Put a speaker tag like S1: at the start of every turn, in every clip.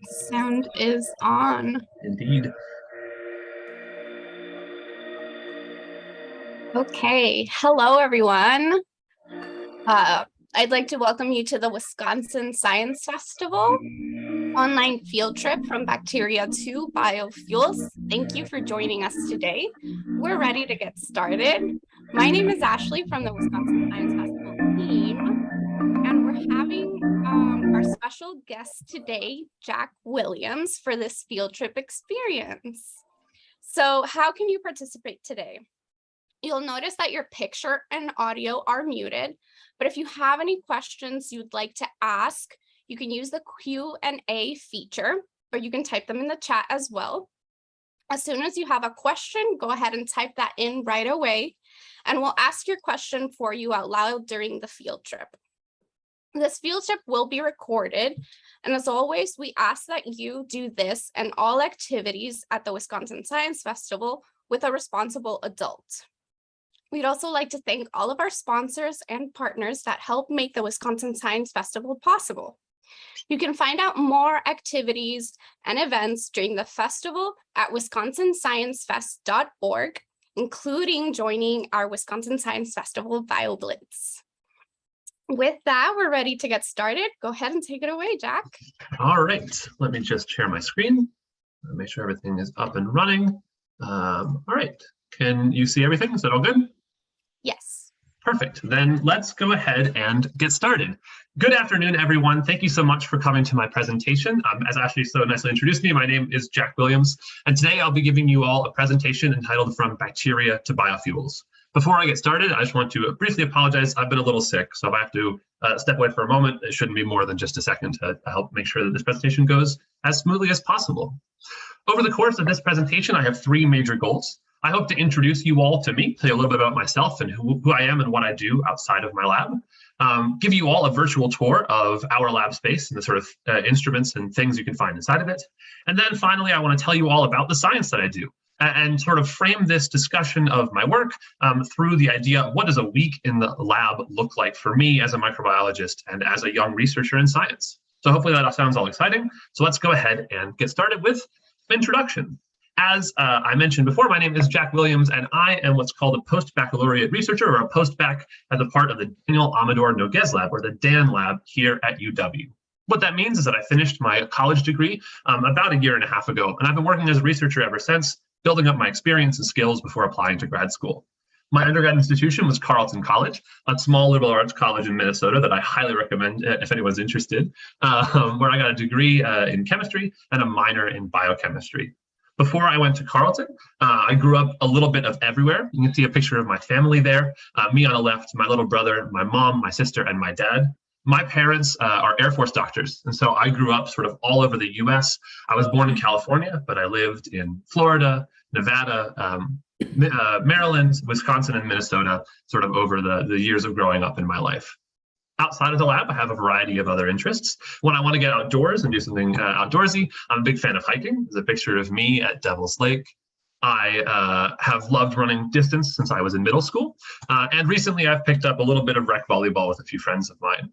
S1: Sound is on.
S2: Indeed.
S1: Okay, hello everyone. I'd like to welcome you to the Wisconsin Science Festival online field trip from bacteria to biofuels. Thank you for joining us today. We're ready to get started. My name is Ashley from the Wisconsin Science Festival team, and we're having our special guest today, Jack Williams, for this field trip experience. So how can you participate today? You'll notice that your picture and audio are muted, but if you have any questions you'd like to ask, you can use the Q&A feature, or you can type them in the chat as well. As soon as you have a question, go ahead and type that in right away, and we'll ask your question for you out loud during the field trip. This field trip will be recorded, and as always, we ask that you do this and all activities at the Wisconsin Science Festival with a responsible adult. We'd also like to thank all of our sponsors and partners that help make the Wisconsin Science Festival possible. You can find out more activities and events during the festival at wisconsinsciencefest.org, including joining our Wisconsin Science Festival BioBlitz. With that, we're ready to get started. Go ahead and take it away, Jack.
S2: All right, let me just share my screen. Make sure everything is up and running. All right, can you see everything? Is that all good?
S1: Yes.
S2: Perfect. Then let's go ahead and get started. Good afternoon, everyone. Thank you so much for coming to my presentation. As Ashley so nicely introduced me, my name is Jack Williams, and today I'll be giving you all a presentation entitled From Bacteria to Biofuels. Before I get started, I just want to briefly apologize. I've been a little sick, so if I have to step away for a moment, it shouldn't be more than just a second to help make sure that this presentation goes as smoothly as possible. Over the course of this presentation, I have three major goals. I hope to introduce you all to me, tell you a little bit about myself and who I am and what I do outside of my lab, give you all a virtual tour of our lab space and the sort of instruments and things you can find inside of it. And then finally, I want to tell you all about the science that I do and sort of frame this discussion of my work through the idea of what does a week in the lab look like for me as a microbiologist and as a young researcher in science. So hopefully that sounds all exciting. So let's go ahead and get started with introduction. As I mentioned before, my name is Jack Williams, and I am what's called a post-baccalaureate researcher, or a post-bac, as a part of the Daniel Amador Noguez Lab, or the DAN Lab here at UW. What that means is that I finished my college degree about a year and a half ago, and I've been working as a researcher ever since, building up my experience and skills before applying to grad school. My undergrad institution was Carleton College, a small liberal arts college in Minnesota that I highly recommend if anyone's interested, where I got a degree in chemistry and a minor in biochemistry. Before I went to Carleton, I grew up a little bit of everywhere. You can see a picture of my family there. Me on the left, my little brother, my mom, my sister, and my dad. My parents are Air Force doctors, and so I grew up sort of all over the US. I was born in California, but I lived in Florida, Nevada, Maryland, Wisconsin, and Minnesota sort of over the years of growing up in my life. Outside of the lab, I have a variety of other interests. When I want to get outdoors and do something outdoorsy, I'm a big fan of hiking. There's a picture of me at Devil's Lake. I have loved running distance since I was in middle school. And recently, I've picked up a little bit of rec volleyball with a few friends of mine.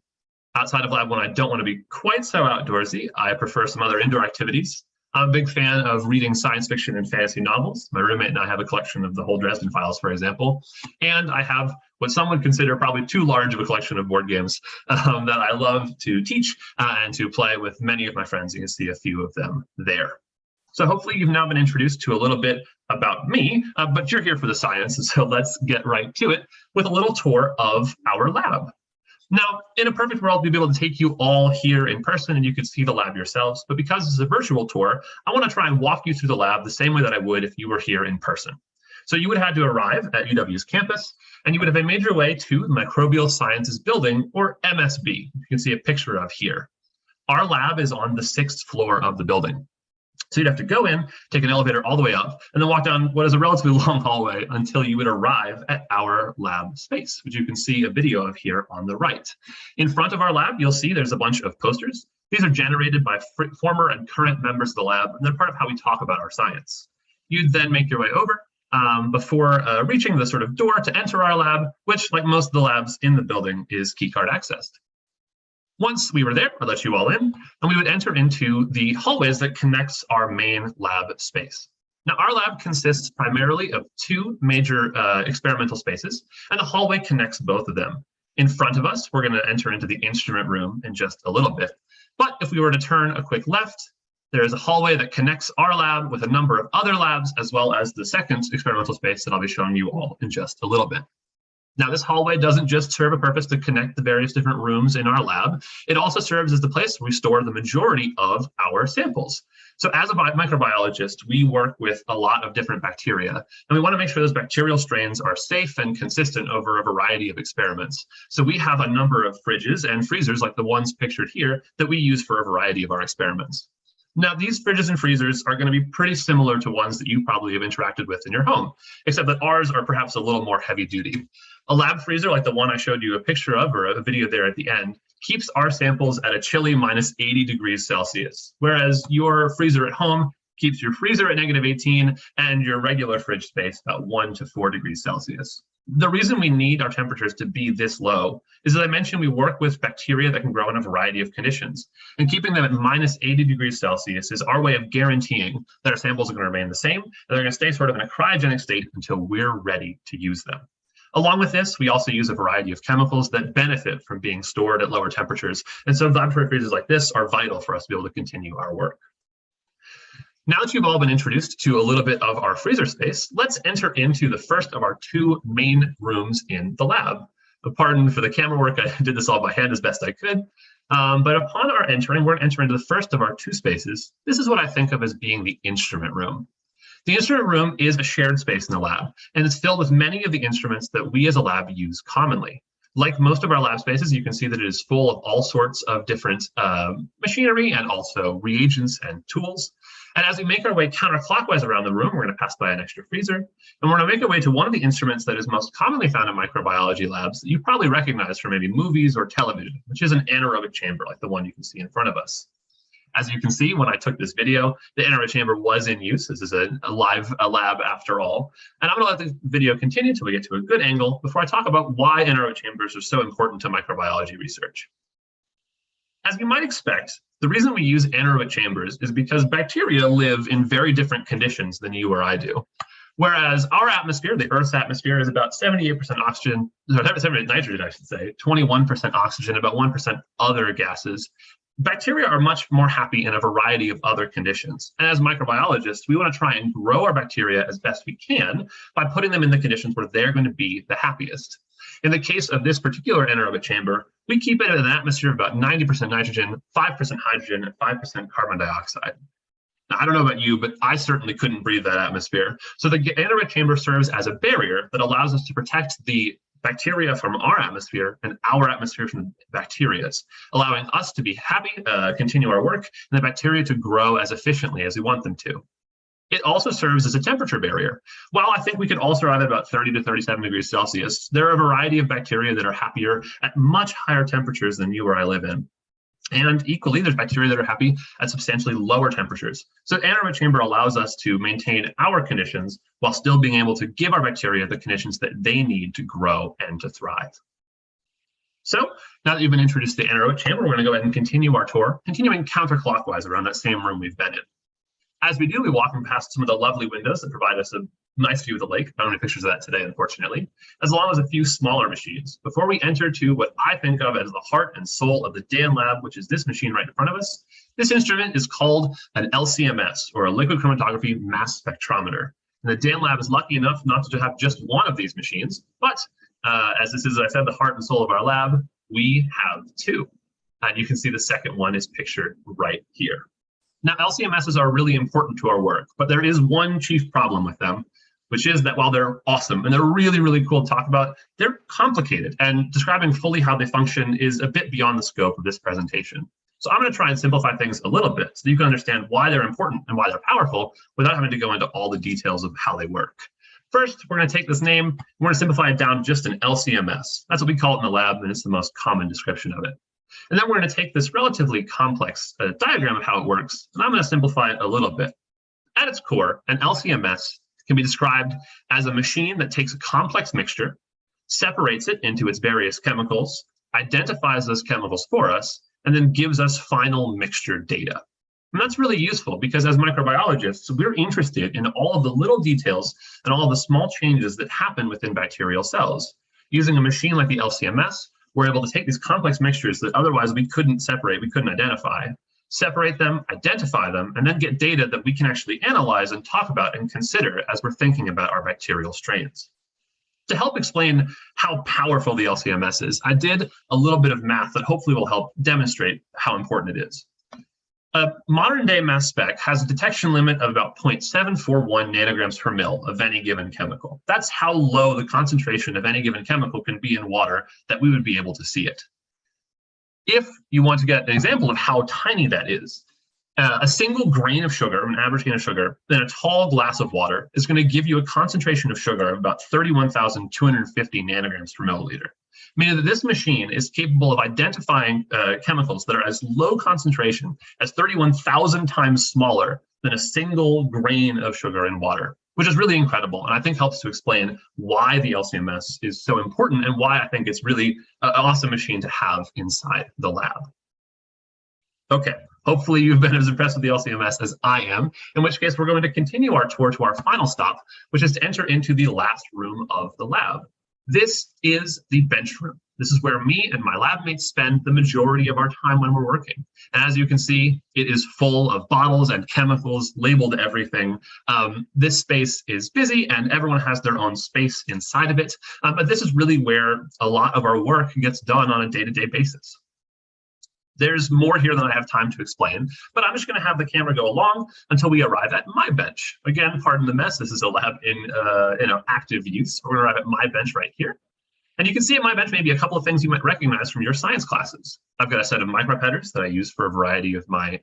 S2: Outside of lab, when I don't want to be quite so outdoorsy, I prefer some other indoor activities. I'm a big fan of reading science fiction and fantasy novels. My roommate and I have a collection of the whole Dresden Files, for example. And I have what some would consider probably too large of a collection of board games that I love to teach and to play with many of my friends. You can see a few of them there. So hopefully you've now been introduced to a little bit about me, but you're here for the science. And so let's get right to it with a little tour of our lab. Now, in a perfect world, we'd be able to take you all here in person and you could see the lab yourselves. But because this is a virtual tour, I want to try and walk you through the lab the same way that I would if you were here in person. So you would have had to arrive at UW's campus, and you would have made your way to the Microbial Sciences Building, or MSB. You can see a picture of here. Our lab is on the 6th floor of the building. So you'd have to go in, take an elevator all the way up, and then walk down what is a relatively long hallway until you would arrive at our lab space, which you can see a video of here on the right. In front of our lab, you'll see there's a bunch of posters. These are generated by former and current members of the lab, and they're part of how we talk about our science. You'd then make your way over before reaching the sort of door to enter our lab, which, like most of the labs in the building, is keycard accessed. Once we were there, I'd let you all in, and we would enter into the hallways that connects our main lab space. Now, our lab consists primarily of two major experimental spaces, and the hallway connects both of them. In front of us, we're going to enter into the instrument room in just a little bit. But if we were to turn a quick left, there is a hallway that connects our lab with a number of other labs, as well as the second experimental space that I'll be showing you all in just a little bit. Now, this hallway doesn't just serve a purpose to connect the various different rooms in our lab. It also serves as the place where we store the majority of our samples. So as a microbiologist, we work with a lot of different bacteria, and we want to make sure those bacterial strains are safe and consistent over a variety of experiments. So we have a number of fridges and freezers like the ones pictured here that we use for a variety of our experiments. Now, these fridges and freezers are going to be pretty similar to ones that you probably have interacted with in your home, except that ours are perhaps a little more heavy duty. A lab freezer like the one I showed you a picture of, or a video there at the end, keeps our samples at a chilly -80 degrees Celsius, whereas your freezer at home keeps your freezer at -18 and your regular fridge space about 1 to 4 degrees Celsius. The reason we need our temperatures to be this low is, as I mentioned, we work with bacteria that can grow in a variety of conditions. And keeping them at -80 degrees Celsius is our way of guaranteeing that our samples are going to remain the same, and they're going to stay sort of in a cryogenic state until we're ready to use them. Along with this, we also use a variety of chemicals that benefit from being stored at lower temperatures. And so laboratory freezers like this are vital for us to be able to continue our work. Now that you've all been introduced to a little bit of our freezer space, let's enter into the first of our two main rooms in the lab. Pardon for the camera work, I did this all by hand as best I could. But upon our entering, we're going to enter into the first of our two spaces. This is what I think of as being the instrument room. The instrument room is a shared space in the lab, and it's filled with many of the instruments that we as a lab use commonly. Like most of our lab spaces, you can see that it is full of all sorts of different machinery and also reagents and tools. And as we make our way counterclockwise around the room, we're going to pass by an extra freezer, and we're going to make our way to one of the instruments that is most commonly found in microbiology labs that you probably recognize from maybe movies or television, which is an anaerobic chamber like the one you can see in front of us. As you can see, when I took this video, the anaerobic chamber was in use. This is a lab after all. And I'm going to let the video continue until we get to a good angle before I talk about why anaerobic chambers are so important to microbiology research. As you might expect, the reason we use anaerobic chambers is because bacteria live in very different conditions than you or I do. Whereas our atmosphere, the Earth's atmosphere, is about 78% oxygen, 78% nitrogen, I should say, 21% oxygen, about 1% other gases. Bacteria are much more happy in a variety of other conditions. And as microbiologists, we want to try and grow our bacteria as best we can by putting them in the conditions where they're going to be the happiest. In the case of this particular anaerobic chamber, we keep it at an atmosphere of about 90% nitrogen, 5% hydrogen, and 5% carbon dioxide. Now, I don't know about you, but I certainly couldn't breathe that atmosphere. So the anaerobic chamber serves as a barrier that allows us to protect the bacteria from our atmosphere and our atmosphere from bacteria's, allowing us to be happy, continue our work, and the bacteria to grow as efficiently as we want them to. It also serves as a temperature barrier. While I think we could all survive at about 30 to 37 degrees Celsius, there are a variety of bacteria that are happier at much higher temperatures than you or I live in. And equally, there's bacteria that are happy at substantially lower temperatures. So the anaerobic chamber allows us to maintain our conditions while still being able to give our bacteria the conditions that they need to grow and to thrive. So now that you've been introduced to the anaerobic chamber, we're going to go ahead and continue our tour, continuing counterclockwise around that same room we've been in. As we do, we walk past some of the lovely windows that provide us a nice view of the lake. I don't have any pictures of that today, unfortunately, as well as a few smaller machines before we enter to what I think of as the heart and soul of the DAN lab, which is this machine right in front of us. This instrument is called an LCMS, or a liquid chromatography mass spectrometer. And the DAN lab is lucky enough not to have just one of these machines, but as this is, as I said, the heart and soul of our lab, we have two. And you can see the second one is pictured right here. Now, LCMSs are really important to our work, but there is one chief problem with them, which is that while they're awesome and they're really, really cool to talk about, they're complicated, and describing fully how they function is a bit beyond the scope of this presentation. So I'm going to try and simplify things a little bit so that you can understand why they're important and why they're powerful without having to go into all the details of how they work. First, we're going to take this name, we're going to simplify it down just an LCMS. That's what we call it in the lab, and it's the most common description of it. And then we're going to take this relatively complex diagram of how it works, and I'm going to simplify it a little bit. At its core, an LCMS can be described as a machine that takes a complex mixture, separates it into its various chemicals, identifies those chemicals for us, and then gives us final mixture data. And that's really useful because as microbiologists, we're interested in all of the little details and all of the small changes that happen within bacterial cells. Using a machine like the LCMS, we're able to take these complex mixtures that otherwise we couldn't separate, we couldn't identify, separate them, identify them, and then get data that we can actually analyze and talk about and consider as we're thinking about our bacterial strains. To help explain how powerful the LCMS is, I did a little bit of math that hopefully will help demonstrate how important it is. A modern day mass spec has a detection limit of about 0.741 nanograms per mil of any given chemical. That's how low the concentration of any given chemical can be in water that we would be able to see it. If you want to get an example of how tiny that is, a single grain of sugar, an average grain of sugar, in a tall glass of water is going to give you a concentration of sugar of about 31,250 nanograms per milliliter. Meaning that this machine is capable of identifying chemicals that are as low concentration as 31,000 times smaller than a single grain of sugar in water, which is really incredible. And I think helps to explain why the LCMS is so important and why I think it's really an awesome machine to have inside the lab. Okay, hopefully you've been as impressed with the LCMS as I am, in which case we're going to continue our tour to our final stop, which is to enter into the last room of the lab. This is the bench room. This is where me and my lab mates spend the majority of our time when we're working. And as you can see, it is full of bottles and chemicals, labeled everything. This space is busy and everyone has their own space inside of it. But this is really where a lot of our work gets done on a day-to-day basis. There's more here than I have time to explain, but I'm just going to have the camera go along until we arrive at my bench. Again, pardon the mess. This is a lab in active use. We're going to arrive at my bench right here. And you can see at my bench maybe a couple of things you might recognize from your science classes. I've got a set of microbe headers that I use for a variety of my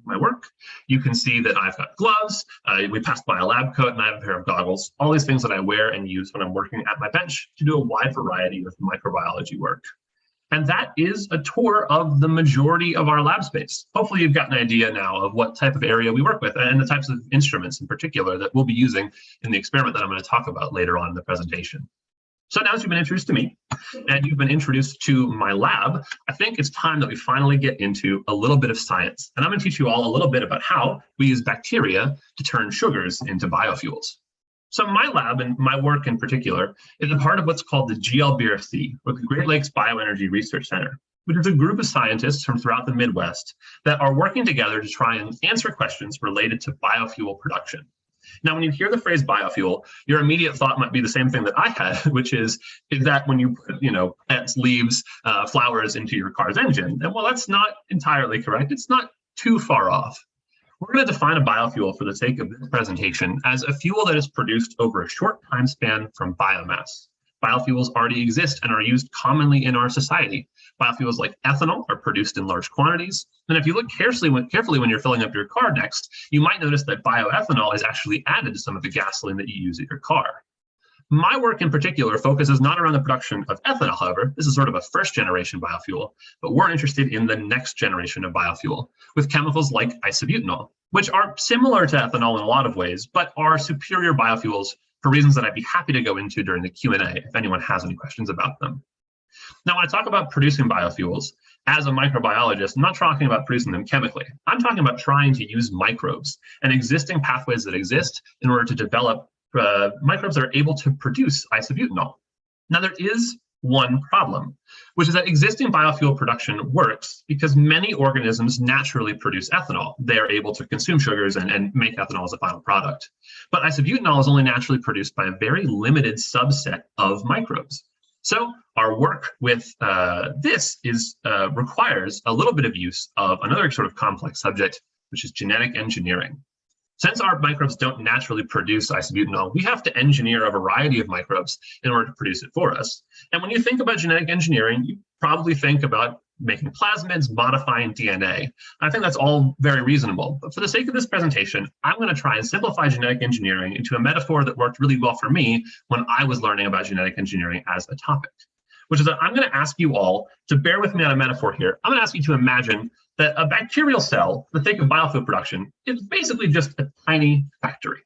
S2: work. You can see that I've got gloves. We passed by a lab coat, and I have a pair of goggles. All these things that I wear and use when I'm working at my bench to do a wide variety of microbiology work. And that is a tour of the majority of our lab space. Hopefully you've got an idea now of what type of area we work with and the types of instruments in particular that we'll be using in the experiment that I'm going to talk about later on in the presentation. So now that you've been introduced to me and you've been introduced to my lab, I think it's time that we finally get into a little bit of science. And I'm going to teach you all a little bit about how we use bacteria to turn sugars into biofuels. So my lab and my work in particular is a part of what's called the GLBRC, or the Great Lakes Bioenergy Research Center, which is a group of scientists from throughout the Midwest that are working together to try and answer questions related to biofuel production. Now, when you hear the phrase biofuel, your immediate thought might be the same thing that I had, which is that when you put, plants, leaves, flowers into your car's engine? And well, that's not entirely correct. It's not too far off. We're going to define a biofuel for the sake of this presentation as a fuel that is produced over a short time span from biomass. Biofuels already exist and are used commonly in our society. Biofuels like ethanol are produced in large quantities. And if you look carefully when you're filling up your car next, you might notice that bioethanol is actually added to some of the gasoline that you use in your car. My work in particular focuses not around the production of ethanol, however. This is sort of a first generation biofuel, but we're interested in the next generation of biofuel with chemicals like isobutanol, which are similar to ethanol in a lot of ways, but are superior biofuels for reasons that I'd be happy to go into during the Q&A if anyone has any questions about them. Now, when I talk about producing biofuels, as a microbiologist, I'm not talking about producing them chemically. I'm talking about trying to use microbes and existing pathways that exist in order to develop microbes that are able to produce isobutanol. Now, there is one problem, which is that existing biofuel production works because many organisms naturally produce ethanol. They are able to consume sugars and make ethanol as a final product. But isobutanol is only naturally produced by a very limited subset of microbes. So our work with this requires a little bit of use of another sort of complex subject, which is genetic engineering. Since our microbes don't naturally produce isobutanol, we have to engineer a variety of microbes in order to produce it for us. And when you think about genetic engineering, you probably think about making plasmids, modifying DNA. I think that's all very reasonable. But for the sake of this presentation, I'm going to try and simplify genetic engineering into a metaphor that worked really well for me when I was learning about genetic engineering as a topic, which is that I'm going to ask you all to bear with me on a metaphor here. I'm going to ask you to imagine that a bacterial cell, for the sake of biofuel production, is basically just a tiny factory.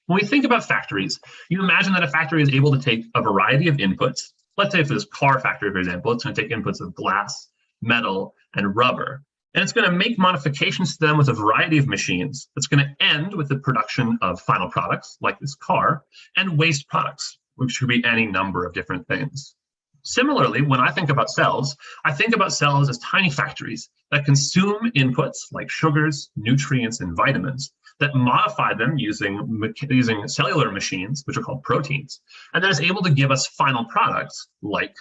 S2: When we think about factories, you imagine that a factory is able to take a variety of inputs. Let's say for this car factory, for example, it's going to take inputs of glass, metal, and rubber. And it's going to make modifications to them with a variety of machines. It's going to end with the production of final products, like this car, and waste products, which could be any number of different things. Similarly, when I think about cells as tiny factories that consume inputs like sugars, nutrients, and vitamins, that modify them using cellular machines, which are called proteins, and that is able to give us final products like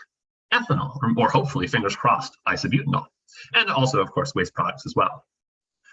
S2: ethanol, or hopefully, fingers crossed, isobutanol, and also, of course, waste products as well.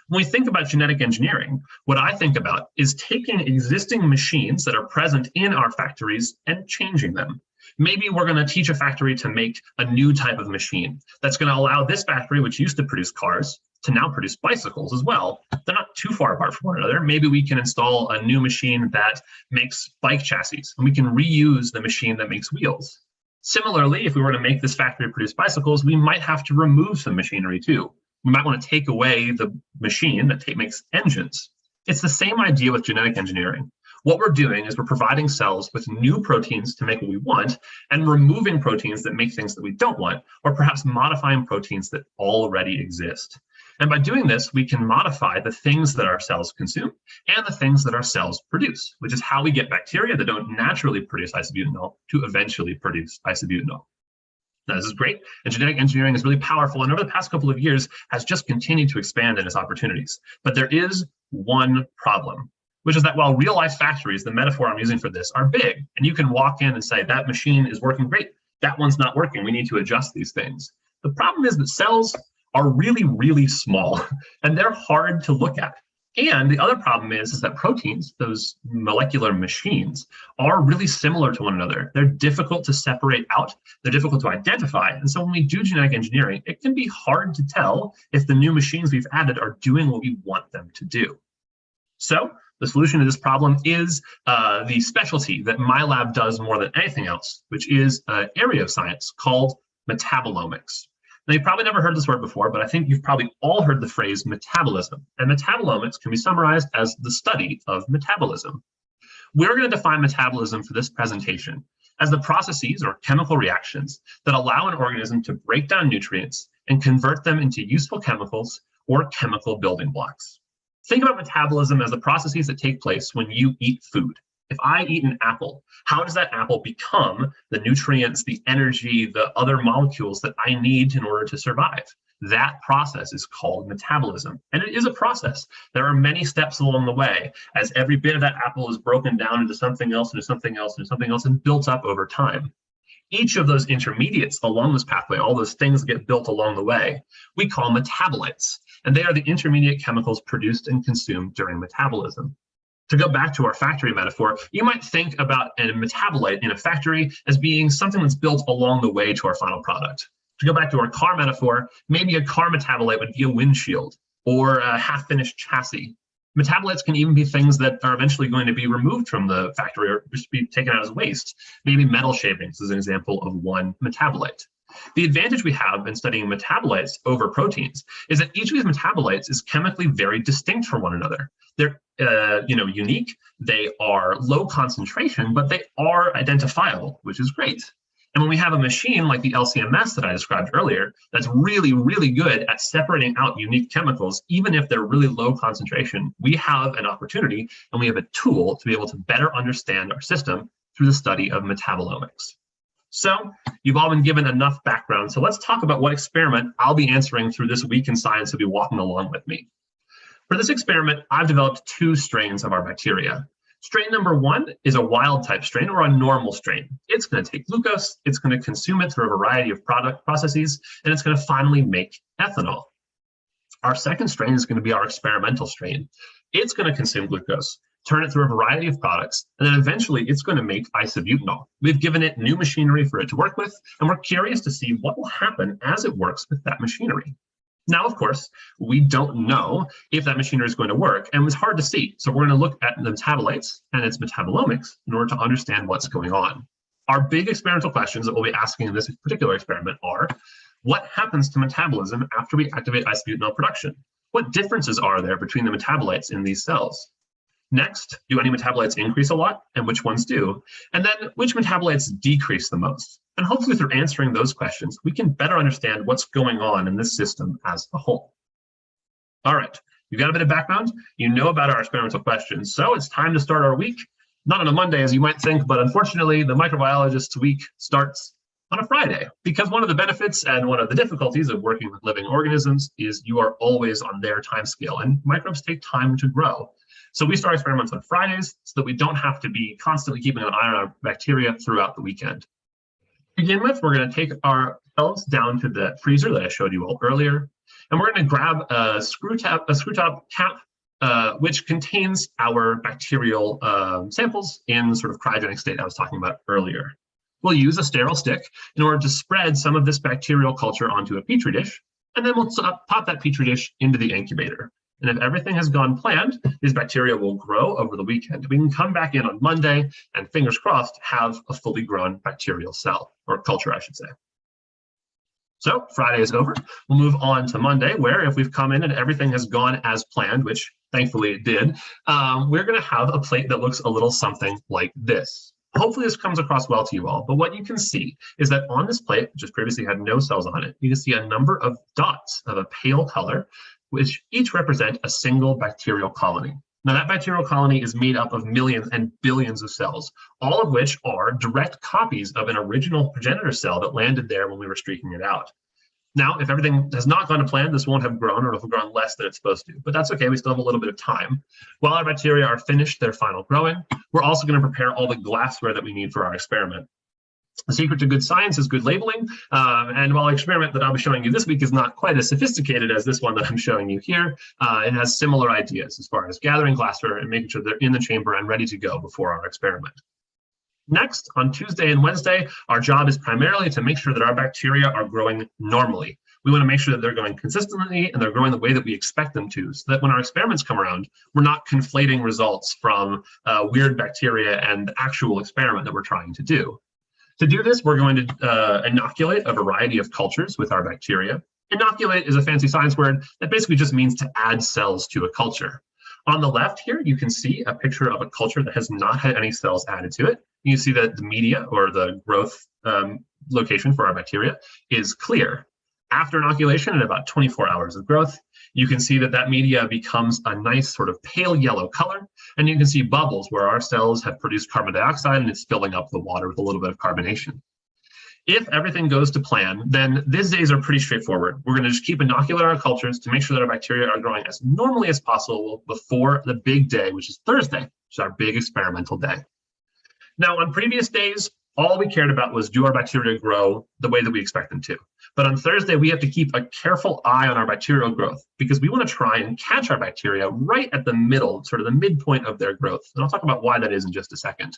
S2: When we think about genetic engineering, what I think about is taking existing machines that are present in our factories and changing them. Maybe we're going to teach a factory to make a new type of machine that's going to allow this factory, which used to produce cars, to now produce bicycles as well. They're not too far apart from one another. Maybe we can install a new machine that makes bike chassis, and we can reuse the machine that makes wheels. Similarly, if we were to make this factory produce bicycles, we might have to remove some machinery too. We might want to take away the machine that makes engines. It's the same idea with genetic engineering. What we're doing is we're providing cells with new proteins to make what we want and removing proteins that make things that we don't want, or perhaps modifying proteins that already exist. And by doing this, we can modify the things that our cells consume and the things that our cells produce, which is how we get bacteria that don't naturally produce isobutanol to eventually produce isobutanol. Now, this is great, and genetic engineering is really powerful, and over the past couple of years has just continued to expand in its opportunities. But there is one problem, which is that while real-life factories, the metaphor I'm using for this, are big, and you can walk in and say, that machine is working great, that one's not working, we need to adjust these things. The problem is that cells are really, really small, and they're hard to look at. And the other problem is that proteins, those molecular machines, are really similar to one another. They're difficult to separate out, they're difficult to identify, and so when we do genetic engineering, it can be hard to tell if the new machines we've added are doing what we want them to do. So the solution to this problem is the specialty that my lab does more than anything else, which is an area of science called metabolomics. Now, you've probably never heard this word before, but I think you've probably all heard the phrase metabolism. And metabolomics can be summarized as the study of metabolism. We're going to define metabolism for this presentation as the processes or chemical reactions that allow an organism to break down nutrients and convert them into useful chemicals or chemical building blocks. Think about metabolism as the processes that take place when you eat food. If I eat an apple, how does that apple become the nutrients, the energy, the other molecules that I need in order to survive? That process is called metabolism, and it is a process. There are many steps along the way as every bit of that apple is broken down into something else, into something else, into something else, and built up over time. Each of those intermediates along this pathway, all those things that get built along the way, we call metabolites, and they are the intermediate chemicals produced and consumed during metabolism. To go back to our factory metaphor, you might think about a metabolite in a factory as being something that's built along the way to our final product. To go back to our car metaphor, maybe a car metabolite would be a windshield or a half-finished chassis. Metabolites can even be things that are eventually going to be removed from the factory or just be taken out as waste. Maybe metal shavings is an example of one metabolite. The advantage we have in studying metabolites over proteins is that each of these metabolites is chemically very distinct from one another. They're unique, they are low concentration, but they are identifiable, which is great. And when we have a machine like the LC-MS that I described earlier, that's really, really good at separating out unique chemicals, even if they're really low concentration, we have an opportunity and we have a tool to be able to better understand our system through the study of metabolomics. So you've all been given enough background. So let's talk about what experiment I'll be answering through this week in science. You'll be walking along with me. For this experiment, I've developed two strains of our bacteria. Strain number one is a wild type strain or a normal strain. It's going to take glucose, it's going to consume it through a variety of product processes, and it's going to finally make ethanol. Our second strain is going to be our experimental strain. It's going to consume glucose, turn it through a variety of products, and then eventually it's going to make isobutanol. We've given it new machinery for it to work with, and we're curious to see what will happen as it works with that machinery. Now, of course, we don't know if that machinery is going to work, and it's hard to see. So we're going to look at the metabolites and its metabolomics in order to understand what's going on. Our big experimental questions that we'll be asking in this particular experiment are, what happens to metabolism after we activate isobutanol production? What differences are there between the metabolites in these cells? Next, do any metabolites increase a lot, and which ones do? And then which metabolites decrease the most? And hopefully through answering those questions, we can better understand what's going on in this system as a whole. All right, you've got a bit of background, you know about our experimental questions, so it's time to start our week. Not on a Monday as you might think, but unfortunately the microbiologist's week starts on a Friday, because one of the benefits and one of the difficulties of working with living organisms is you are always on their time scale, and microbes take time to grow. So we start experiments on Fridays so that we don't have to be constantly keeping an eye on our bacteria throughout the weekend. To begin with, we're going to take our cells down to the freezer that I showed you all earlier, and we're going to grab a screw top cap, which contains our bacterial samples in the sort of cryogenic state I was talking about earlier. We'll use a sterile stick in order to spread some of this bacterial culture onto a petri dish, and then we'll pop that petri dish into the incubator. And if everything has gone planned, these bacteria will grow over the weekend. We can come back in on Monday and, fingers crossed, have a fully grown bacterial cell, or culture, I should say. So Friday is over. We'll move on to Monday, where if we've come in and everything has gone as planned, which thankfully it did, we're going to have a plate that looks a little something like this. Hopefully this comes across well to you all, but what you can see is that on this plate, which has previously had no cells on it, you can see a number of dots of a pale color, which each represent a single bacterial colony. Now that bacterial colony is made up of millions and billions of cells, all of which are direct copies of an original progenitor cell that landed there when we were streaking it out. Now, if everything has not gone to plan, this won't have grown, or it'll have grown less than it's supposed to, but that's okay, we still have a little bit of time. While our bacteria are finished their final growing, we're also going to prepare all the glassware that we need for our experiment. The secret to good science is good labeling, and while the experiment that I'll be showing you this week is not quite as sophisticated as this one that I'm showing you here, it has similar ideas as far as gathering glassware and making sure they're in the chamber and ready to go before our experiment. Next, on Tuesday and Wednesday, our job is primarily to make sure that our bacteria are growing normally. We want to make sure that they're growing consistently and they're growing the way that we expect them to, so that when our experiments come around, we're not conflating results from weird bacteria and the actual experiment that we're trying to do. To do this, we're going to inoculate a variety of cultures with our bacteria. Inoculate is a fancy science word that basically just means to add cells to a culture. On the left here, you can see a picture of a culture that has not had any cells added to it. You see that the media, or the growth location for our bacteria, is clear. After inoculation, at about 24 hours of growth, you can see that that media becomes a nice sort of pale yellow color, and you can see bubbles where our cells have produced carbon dioxide and it's filling up the water with a little bit of carbonation. If everything goes to plan, then these days are pretty straightforward. We're going to just keep inoculating our cultures to make sure that our bacteria are growing as normally as possible before the big day, which is Thursday, which is our big experimental day. Now, on previous days, all we cared about was, do our bacteria grow the way that we expect them to? But on Thursday, we have to keep a careful eye on our bacterial growth, because we want to try and catch our bacteria right at the middle, sort of the midpoint of their growth. And I'll talk about why that is in just a second.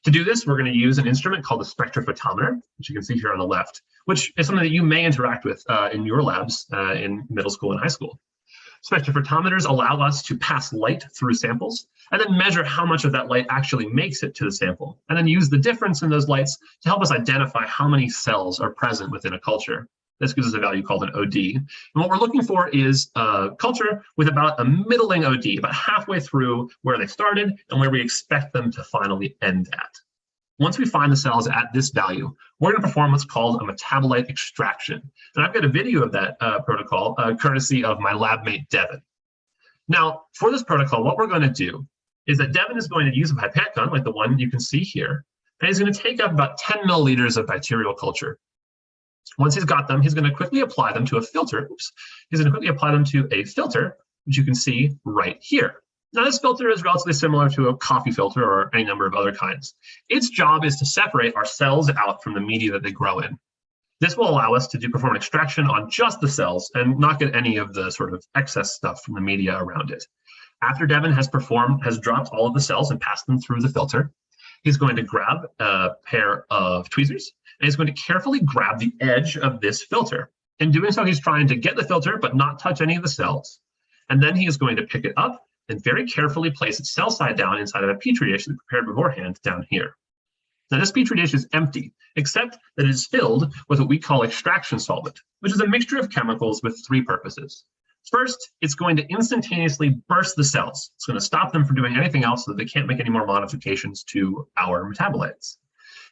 S2: To do this, we're going to use an instrument called a spectrophotometer, which you can see here on the left, which is something that you may interact with in your labs in middle school and high school. Spectrophotometers allow us to pass light through samples and then measure how much of that light actually makes it to the sample, and then use the difference in those lights to help us identify how many cells are present within a culture. This gives us a value called an OD. And what we're looking for is a culture with about a middling OD, about halfway through where they started and where we expect them to finally end at. Once we find the cells at this value, we're going to perform what's called a metabolite extraction. And I've got a video of that protocol, courtesy of my lab mate, Devin. Now, for this protocol, what we're going to do is that Devin is going to use a pipette gun, like the one you can see here, and he's going to take up about 10 milliliters of bacterial culture. Once he's got them, he's going to quickly apply them to a filter. He's going to quickly apply them to a filter, which you can see right here. Now, this filter is relatively similar to a coffee filter or any number of other kinds. Its job is to separate our cells out from the media that they grow in. This will allow us to perform an extraction on just the cells and not get any of the sort of excess stuff from the media around it. After Devin has dropped all of the cells and passed them through the filter, he's going to grab a pair of tweezers and he's going to carefully grab the edge of this filter. In doing so, he's trying to get the filter but not touch any of the cells. And then he is going to pick it up and very carefully place it cell side down inside of a petri dish that prepared beforehand down here. Now, this petri dish is empty, except that it is filled with what we call extraction solvent, which is a mixture of chemicals with three purposes. First, it's going to instantaneously burst the cells. It's going to stop them from doing anything else so that they can't make any more modifications to our metabolites.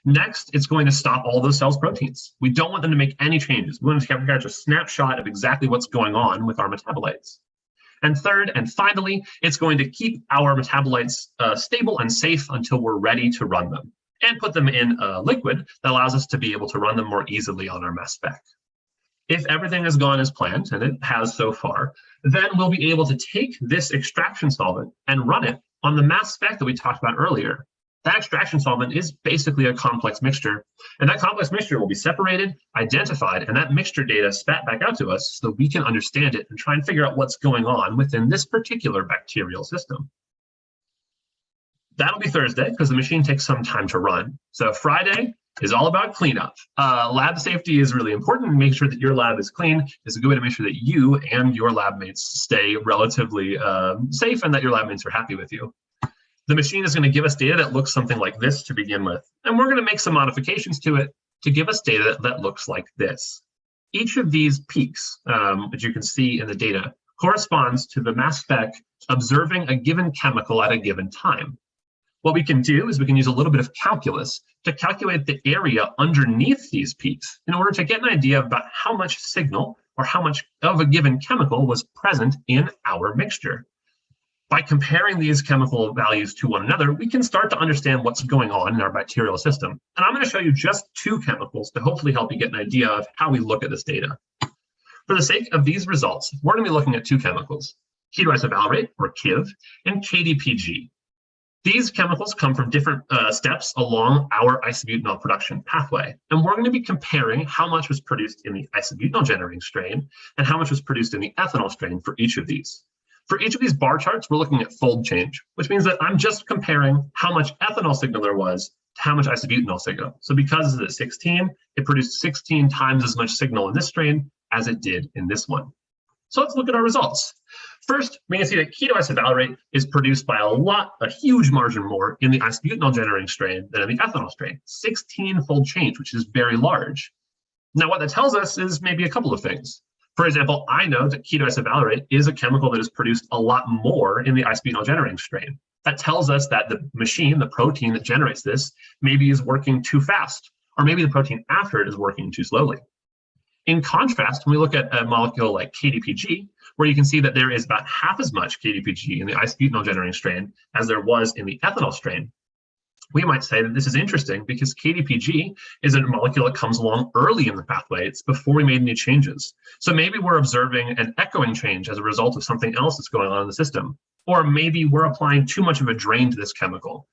S2: Next, it's going to stop all those cells' proteins. We don't want them to make any changes. We want to catch a snapshot of exactly what's going on with our metabolites. And third, and finally, it's going to keep our metabolites stable and safe until we're ready to run them, and put them in a liquid that allows us to be able to run them more easily on our mass spec. If everything has gone as planned, and it has so far, then we'll be able to take this extraction solvent and run it on the mass spec that we talked about earlier. That extraction solvent is basically a complex mixture, and that complex mixture will be separated, identified, and that mixture data spat back out to us so that we can understand it and try and figure out what's going on within this particular bacterial system. That'll be Thursday because the machine takes some time to run. So Friday is all about cleanup. Lab safety is really important. Make sure that your lab is clean is a good way to make sure that you and your lab mates stay relatively safe and that your lab mates are happy with you. The machine is going to give us data that looks something like this to begin with, and we're going to make some modifications to it to give us data that looks like this. Each of these peaks, as you can see in the data, corresponds to the mass spec observing a given chemical at a given time. What we can do is we can use a little bit of calculus to calculate the area underneath these peaks in order to get an idea about how much signal or how much of a given chemical was present in our mixture. By comparing these chemical values to one another, we can start to understand what's going on in our bacterial system. And I'm going to show you just two chemicals to hopefully help you get an idea of how we look at this data. For the sake of these results, we're going to be looking at two chemicals, ketoisovalerate, or KIV, and KDPG. These chemicals come from different steps along our isobutanol production pathway. And we're going to be comparing how much was produced in the isobutanol generating strain and how much was produced in the ethanol strain for each of these. For each of these bar charts, we're looking at fold change, which means that I'm just comparing how much ethanol signal there was to how much isobutanol signal. So because it's at 16, it produced 16 times as much signal in this strain as it did in this one. So let's look at our results. First, we can see that ketoisovalerate is produced by a huge margin more in the isobutanol generating strain than in the ethanol strain, 16-fold change, which is very large. Now, what that tells us is maybe a couple of things. For example, I know that ketoisovalerate is a chemical that is produced a lot more in the isobutanol generating strain. That tells us that the machine, the protein that generates this, maybe is working too fast, or maybe the protein after it is working too slowly. In contrast, when we look at a molecule like KDPG, where you can see that there is about half as much KDPG in the isobutanol generating strain as there was in the ethanol strain, we might say that this is interesting because KDPG is a molecule that comes along early in the pathway. It's before we made any changes. So maybe we're observing an echoing change as a result of something else that's going on in the system. Or maybe we're applying too much of a drain to this chemical.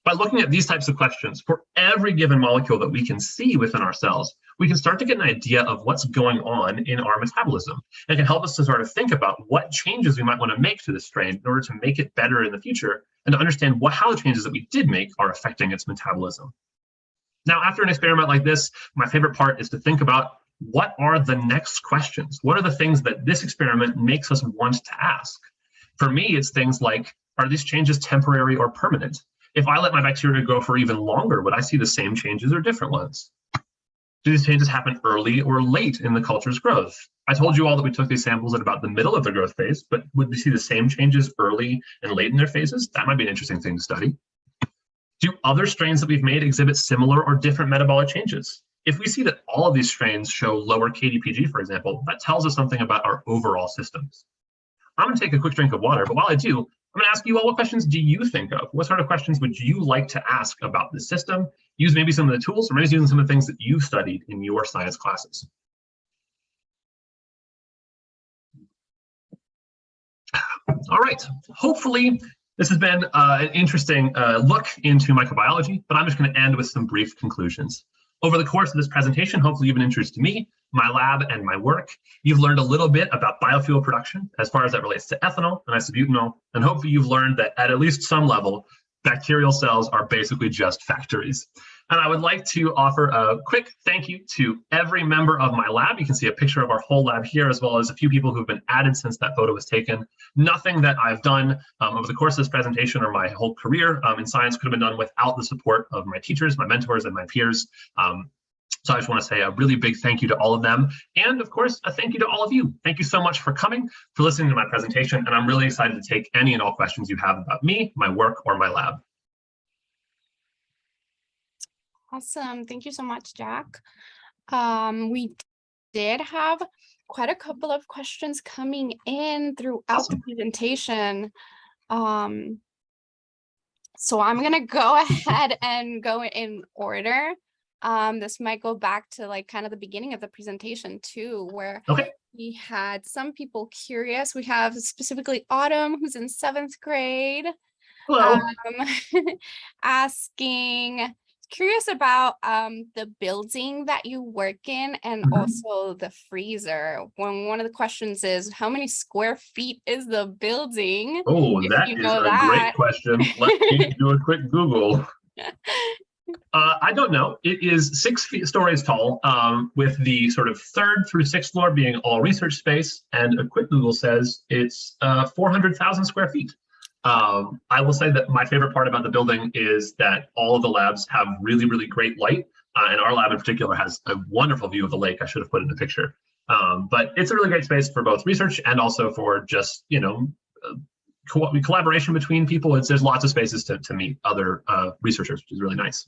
S2: By looking at these types of questions, for every given molecule that we can see within our cells, we can start to get an idea of what's going on in our metabolism. And it can help us to sort of think about what changes we might want to make to this strain in order to make it better in the future and to understand how the changes that we did make are affecting its metabolism. Now, after an experiment like this, my favorite part is to think about what are the next questions? What are the things that this experiment makes us want to ask? For me, it's things like, are these changes temporary or permanent? If I let my bacteria grow for even longer, would I see the same changes or different ones? Do these changes happen early or late in the culture's growth? I told you all that we took these samples at about the middle of the growth phase, but would we see the same changes early and late in their phases? That might be an interesting thing to study. Do other strains that we've made exhibit similar or different metabolic changes? If we see that all of these strains show lower KDPG, for example, that tells us something about our overall systems. I'm going to take a quick drink of water, but while I do, I'm going to ask you all, what questions do you think of? What sort of questions would you like to ask about the system? Use maybe some of the tools, or maybe using some of the things that you've studied in your science classes. All right, hopefully this has been an interesting look into microbiology, but I'm just going to end with some brief conclusions. Over the course of this presentation, hopefully you've been introduced to me, my lab, and my work. You've learned a little bit about biofuel production as far as that relates to ethanol and isobutanol, and hopefully you've learned that at least some level, bacterial cells are basically just factories. And I would like to offer a quick thank you to every member of my lab. You can see a picture of our whole lab here, as well as a few people who've been added since that photo was taken. Nothing that I've done over the course of this presentation or my whole career in science could have been done without the support of my teachers, my mentors, and my peers. So I just want to say a really big thank you to all of them. And of course, a thank you to all of you. Thank you so much for coming, for listening to my presentation. And I'm really excited to take any and all questions you have about me, my work, or my lab.
S1: Awesome. Thank you so much, Jack. We did have quite a couple of questions coming in throughout the presentation. So I'm going to go ahead and go in order. This might go back to like kind of the beginning of the presentation too, where we had some people curious. We have specifically Autumn, who's in 7th grade.
S2: Hello.
S1: Asking, curious about the building that you work in and also the freezer. One of the questions is, how many square feet is the building?
S2: Oh, that is a great question. Let me do a quick Google. I don't know. It is 6 stories tall, with the sort of 3rd through 6th floor being all research space. And a quick Google says it's 400,000 square feet. I will say that my favorite part about the building is that all of the labs have really, really great light. And our lab in particular has a wonderful view of the lake. I should have put in a picture. But it's a really great space for both research and also for just, collaboration between people. There's lots of spaces to meet other researchers, which is really nice.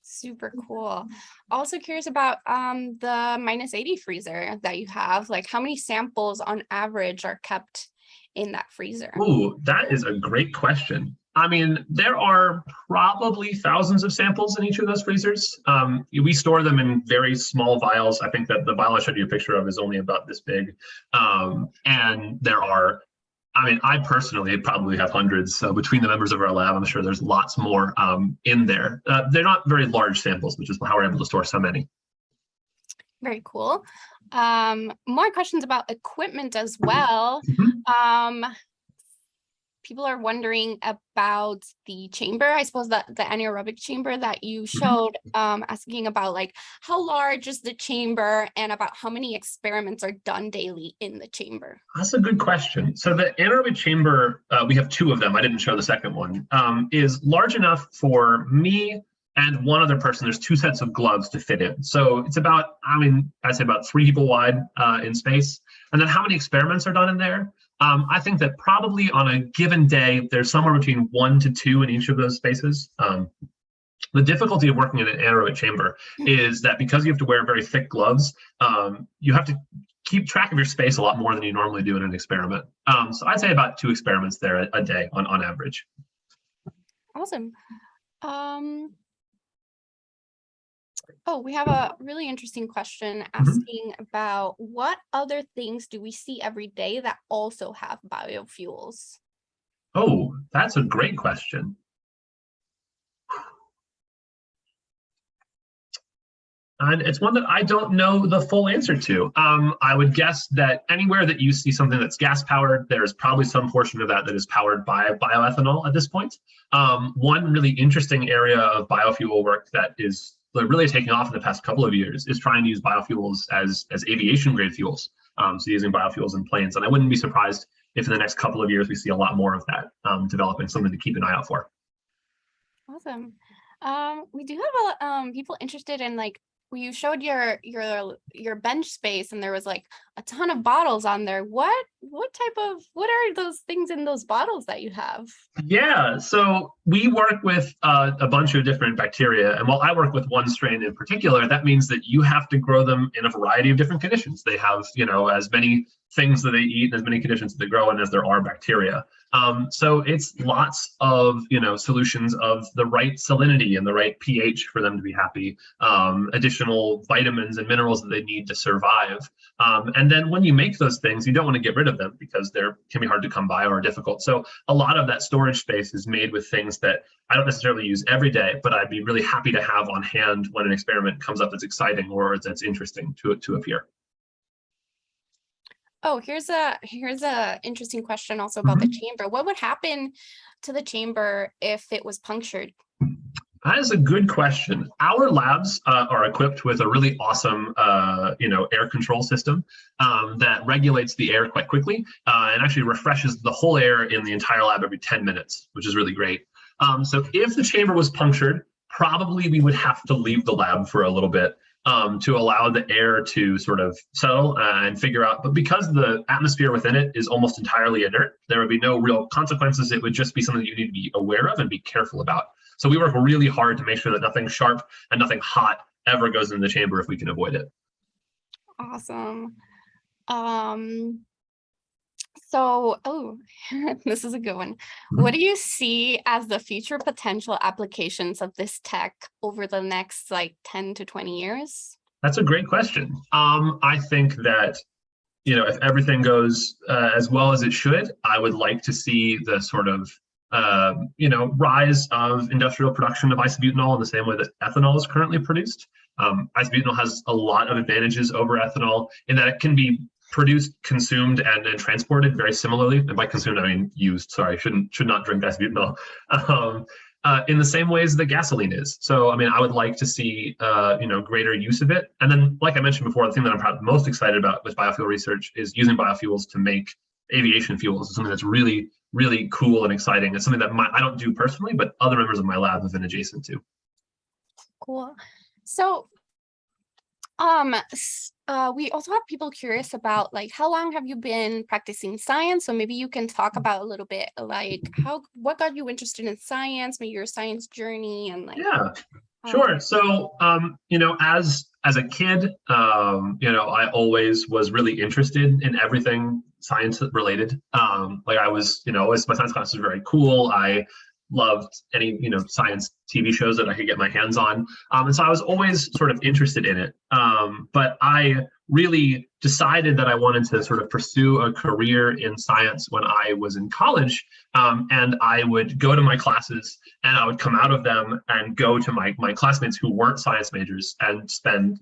S1: Super cool. Also curious about the -80 freezer that you have. Like, how many samples on average are kept in that freezer?
S2: Ooh, that is a great question. I mean, there are probably thousands of samples in each of those freezers. We store them in very small vials. I think that the vial I showed you a picture of is only about this big. And there are, I personally probably have hundreds. So between the members of our lab, I'm sure there's lots more in there. They're not very large samples, which is how we're able to store so many.
S1: Very cool. More questions about equipment as well. People are wondering about the chamber, I suppose the anaerobic chamber that you showed, asking about like how large is the chamber and about how many experiments are done daily in the chamber.
S2: That's a good question. So the anaerobic chamber, we have 2 of them. I didn't show the second one, is large enough for me and one other person. There's 2 sets of gloves to fit in. So it's about, I'd say about 3 people wide in space. And then how many experiments are done in there? I think that probably on a given day, there's somewhere between 1 to 2 in each of those spaces. The difficulty of working in an anaerobic chamber is that because you have to wear very thick gloves, you have to keep track of your space a lot more than you normally do in an experiment. So I'd say about 2 experiments there a day on average.
S1: Awesome. Oh, we have a really interesting question asking about what other things do we see every day that also have biofuels?
S2: Oh, that's a great question. And it's one that I don't know the full answer to. I would guess that anywhere that you see something that's gas powered, there's probably some portion of that is powered by bioethanol at this point. One really interesting area of biofuel work that is really taking off in the past couple of years is trying to use biofuels as aviation grade fuels. So using biofuels in planes. And I wouldn't be surprised if in the next couple of years we see a lot more of that developing, something to keep an eye out for.
S1: Awesome. We do have people interested in like, you showed your bench space and there was like a ton of bottles on there. What are those things in those bottles that you have?
S2: Yeah, so we work with a bunch of different bacteria, and while I work with one strain in particular, that means that you have to grow them in a variety of different conditions. They have, as many things that they eat and as many conditions that they grow in as there are bacteria. So it's lots of, solutions of the right salinity and the right pH for them to be happy, additional vitamins and minerals that they need to survive. And then when you make those things, you don't want to get rid of them because they can be hard to come by or difficult. So a lot of that storage space is made with things that I don't necessarily use every day, but I'd be really happy to have on hand when an experiment comes up that's exciting or that's interesting to appear.
S1: Oh, here's a interesting question also about the chamber. What would happen to the chamber if it was punctured?
S2: That is a good question. Our labs are equipped with a really awesome, air control system that regulates the air quite quickly and actually refreshes the whole air in the entire lab every 10 minutes, which is really great. So if the chamber was punctured, probably we would have to leave the lab for a little bit to allow the air to sort of settle and figure out. But because the atmosphere within it is almost entirely inert, there would be no real consequences. It would just be something that you need to be aware of and be careful about. So we work really hard to make sure that nothing sharp and nothing hot ever goes in the chamber if we can avoid it.
S1: Awesome. So, this is a good one. What do you see as the future potential applications of this tech over the next 10 to 20 years?
S2: That's a great question. I think that, if everything goes as well as it should, I would like to see the sort of, rise of industrial production of isobutanol in the same way that ethanol is currently produced. Isobutanol has a lot of advantages over ethanol in that it can be produced, consumed, and transported very similarly. And by consumed, I mean used. Sorry, should not drink isobutanol. In the same ways that gasoline is. So, I would like to see, greater use of it. And then, like I mentioned before, the thing that I'm most excited about with biofuel research is using biofuels to make aviation fuels. It's something that's really, really cool and exciting. It's something that I don't do personally, but other members of my lab have been adjacent to.
S1: Cool. So, we also have people curious about how long have you been practicing science? So maybe you can talk about a little bit what got you interested in science, maybe your science journey and
S2: Yeah, sure. So, as a kid, I always was really interested in everything science related. I was, always, my science class was very cool. I loved any, science TV shows that I could get my hands on. And so I was always sort of interested in it. But I really decided that I wanted to sort of pursue a career in science when I was in college. And I would go to my classes and I would come out of them and go to my classmates who weren't science majors and spend,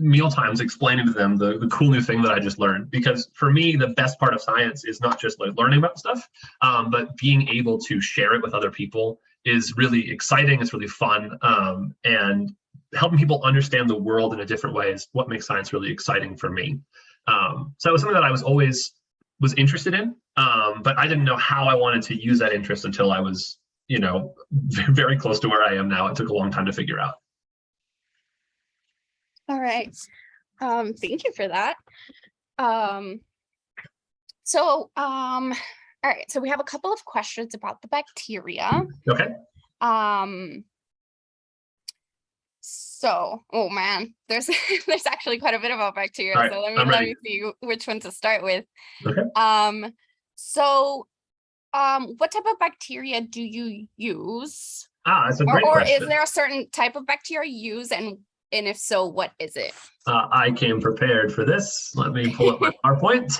S2: meal times explaining to them the cool new thing that I just learned. Because for me, the best part of science is not just learning about stuff, but being able to share it with other people is really exciting. It's really fun. And helping people understand the world in a different way is what makes science really exciting for me. So it was something that I was always interested in, but I didn't know how I wanted to use that interest until I was, very close to where I am now. It took a long time to figure out.
S1: All right. Thank you for that. All right. So we have a couple of questions about the bacteria.
S2: Okay.
S1: So, oh man, there's actually quite a bit about bacteria.
S2: Right,
S1: so let me see which one to start with.
S2: Okay.
S1: What type of bacteria do you use?
S2: That's a great question.
S1: Or is there a certain type of bacteria you use, and if so, what is it?
S2: I came prepared for this. Let me pull up my PowerPoint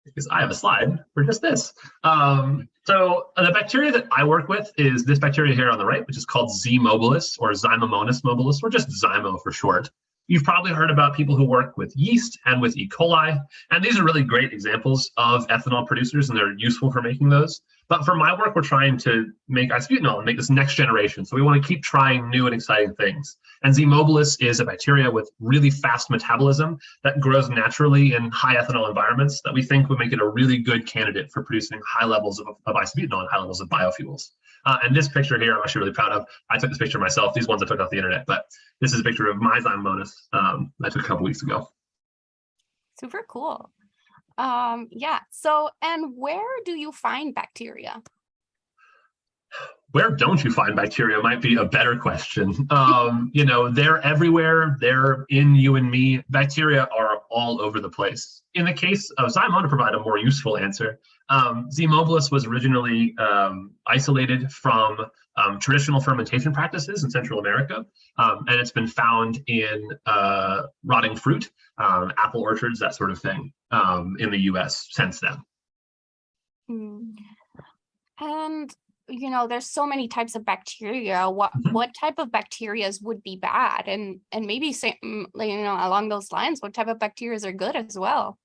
S2: because I have a slide for just this. So the bacteria that I work with is this bacteria here on the right, which is called Z. mobilis or Zymomonas mobilis, or just Zymo for short. You've probably heard about people who work with yeast and with E. coli, and these are really great examples of ethanol producers, and they're useful for making those. But for my work, we're trying to make isobutanol and make this next generation. So we want to keep trying new and exciting things. And Z. mobilis is a bacteria with really fast metabolism that grows naturally in high ethanol environments that we think would make it a really good candidate for producing high levels of isobutanol and high levels of biofuels. And this picture here, I'm actually really proud of. I took this picture myself. These ones I took off the internet, but this is a picture of my Zymomonas I took a couple weeks ago.
S1: Super cool. Yeah. So, and where do you find bacteria?
S2: Where don't you find bacteria might be a better question. They're everywhere. They're in you and me. Bacteria are all over the place. In the case of Zymo, to provide a more useful answer, Z. mobilis was originally isolated from traditional fermentation practices in Central America, and it's been found in rotting fruit, apple orchards, that sort of thing, in the US since then.
S1: And there's so many types of bacteria. What type of bacteria would be bad, and maybe say, along those lines, what type of bacteria are good as well?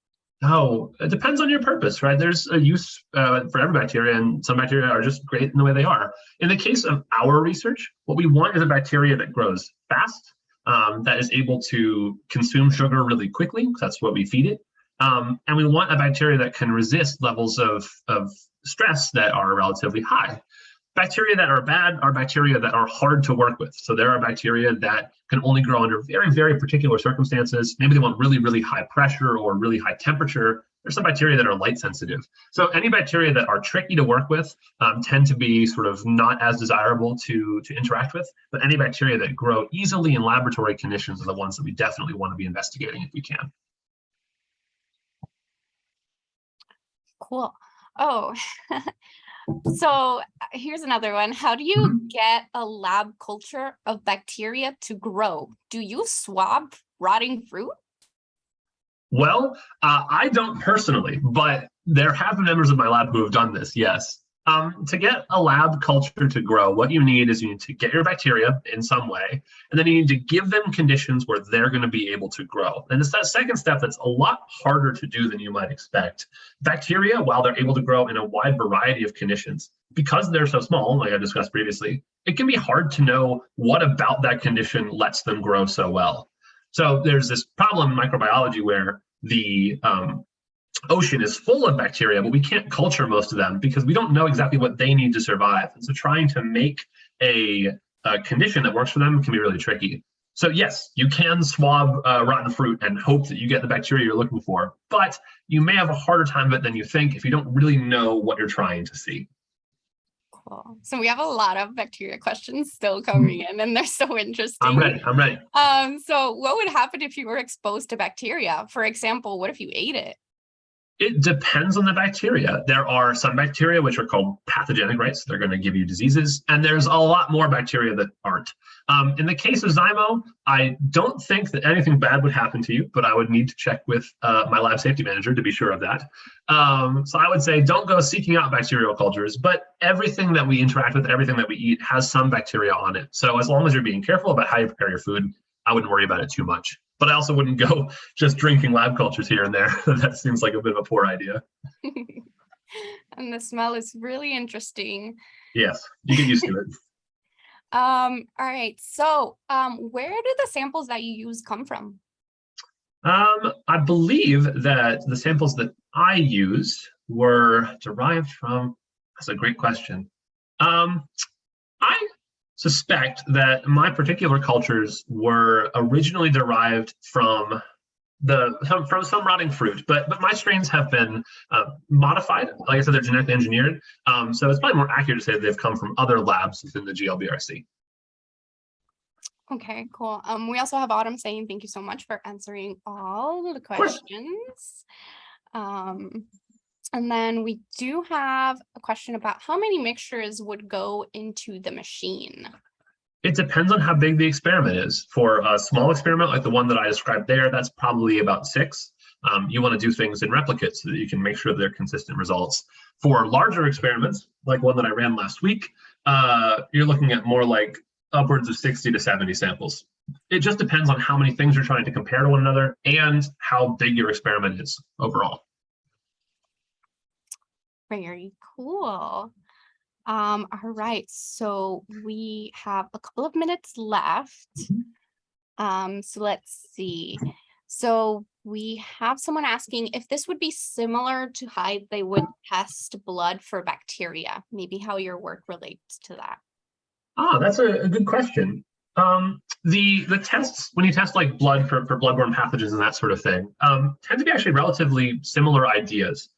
S2: Oh, it depends on your purpose, right? There's a use for every bacteria, and some bacteria are just great in the way they are. In the case of our research, what we want is a bacteria that grows fast, that is able to consume sugar really quickly, because that's what we feed it. And we want a bacteria that can resist levels of stress that are relatively high. Bacteria that are bad are bacteria that are hard to work with. So there are bacteria that can only grow under very, very particular circumstances. Maybe they want really, really high pressure or really high temperature. There's some bacteria that are light sensitive. So any bacteria that are tricky to work with tend to be sort of not as desirable to interact with. But any bacteria that grow easily in laboratory conditions are the ones that we definitely want to be investigating if we can.
S1: Cool. Oh, so here's another one. How do you get a lab culture of bacteria to grow? Do you swab rotting fruit?
S2: Well, I don't personally, but there have been members of my lab who have done this, yes. To get a lab culture to grow, what you need is you need to get your bacteria in some way, and then you need to give them conditions where they're going to be able to grow. And it's that second step that's a lot harder to do than you might expect. Bacteria, while they're able to grow in a wide variety of conditions, because they're so small, like I discussed previously, it can be hard to know what about that condition lets them grow so well. So there's this problem in microbiology where the ocean is full of bacteria, but we can't culture most of them because we don't know exactly what they need to survive. And so trying to make a condition that works for them can be really tricky. So yes, you can swab rotten fruit and hope that you get the bacteria you're looking for, but you may have a harder time of it than you think if you don't really know what you're trying to see.
S1: Cool. So we have a lot of bacteria questions still coming in, and they're so interesting.
S2: I'm ready.
S1: So what would happen if you were exposed to bacteria? For example, what if you ate it?
S2: It depends on the bacteria. There are some bacteria which are called pathogenic, right? So they're going to give you diseases. And there's a lot more bacteria that aren't. In the case of Zymo, I don't think that anything bad would happen to you, but I would need to check with my lab safety manager to be sure of that. So I would say don't go seeking out bacterial cultures, but everything that we interact with, everything that we eat has some bacteria on it. So as long as you're being careful about how you prepare your food, I wouldn't worry about it too much. But I also wouldn't go just drinking lab cultures here and there. That seems like a bit of a poor idea.
S1: And the smell is really interesting.
S2: Yes, you get used to it.
S1: All right. So where do the samples that you use come from?
S2: I believe that the samples that I used were derived from, that's a great question. I suspect that my particular cultures were originally derived from some rotting fruit, but my strains have been modified. Like I said, they're genetically engineered. So it's probably more accurate to say that they've come from other labs within the GLBRC.
S1: Okay, cool. We also have Autumn saying thank you so much for answering all the questions. And then we do have a question about how many mixtures would go into the machine.
S2: It depends on how big the experiment is. For a small experiment like the one that I described there, that's probably about 6. You want to do things in replicates so that you can make sure they're consistent results. For larger experiments, like one that I ran last week, you're looking at more like upwards of 60 to 70 samples. It just depends on how many things you're trying to compare to one another and how big your experiment is overall.
S1: Very cool. All right, so we have a couple of minutes left. So let's see. So we have someone asking if this would be similar to how they would test blood for bacteria, maybe how your work relates to that.
S2: That's a good question. The tests, when you test like blood for bloodborne pathogens and that sort of thing, tend to be actually relatively similar ideas.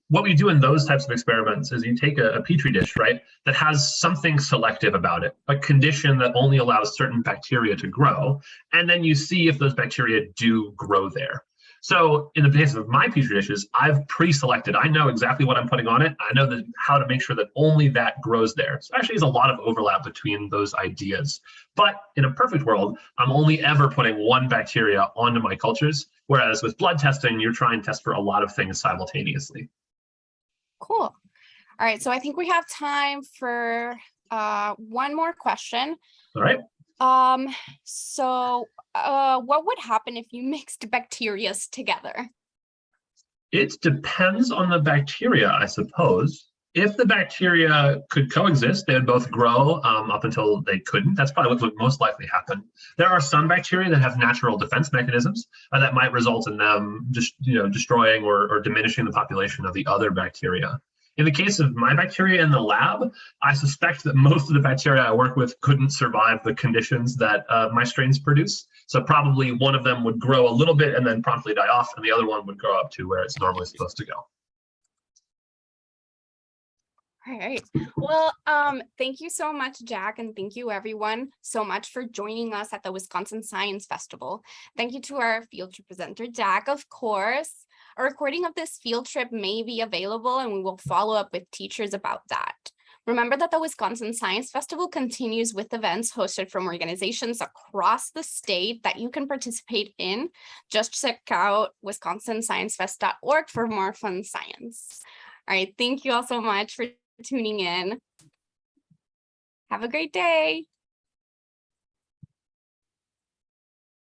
S2: What we do in those types of experiments is you take a petri dish, right, that has something selective about it, a condition that only allows certain bacteria to grow, and then you see if those bacteria do grow there. So in the case of my petri dishes, I've pre-selected. I know exactly what I'm putting on it. I know how to make sure that only that grows there. So actually, there's a lot of overlap between those ideas. But in a perfect world, I'm only ever putting one bacteria onto my cultures, whereas with blood testing, you're trying to test for a lot of things simultaneously.
S1: Cool. All right, so I think we have time for one more question.
S2: All right.
S1: So what would happen if you mixed bacteria together?
S2: It depends on the bacteria, I suppose. If the bacteria could coexist, they would both grow up until they couldn't. That's probably what would most likely happen. There are some bacteria that have natural defense mechanisms that might result in them just destroying or diminishing the population of the other bacteria. In the case of my bacteria in the lab, I suspect that most of the bacteria I work with couldn't survive the conditions that my strains produce. So probably one of them would grow a little bit and then promptly die off, and the other one would grow up to where it's normally supposed to go.
S1: All right. Well, thank you so much, Jack, and thank you everyone so much for joining us at the Wisconsin Science Festival. Thank you to our field trip presenter, Jack, of course. A recording of this field trip may be available, and we will follow up with teachers about that. Remember that the Wisconsin Science Festival continues with events hosted from organizations across the state that you can participate in. Just check out wisconsinsciencefest.org for more fun science. All right, thank you all so much for tuning in. Have a great day.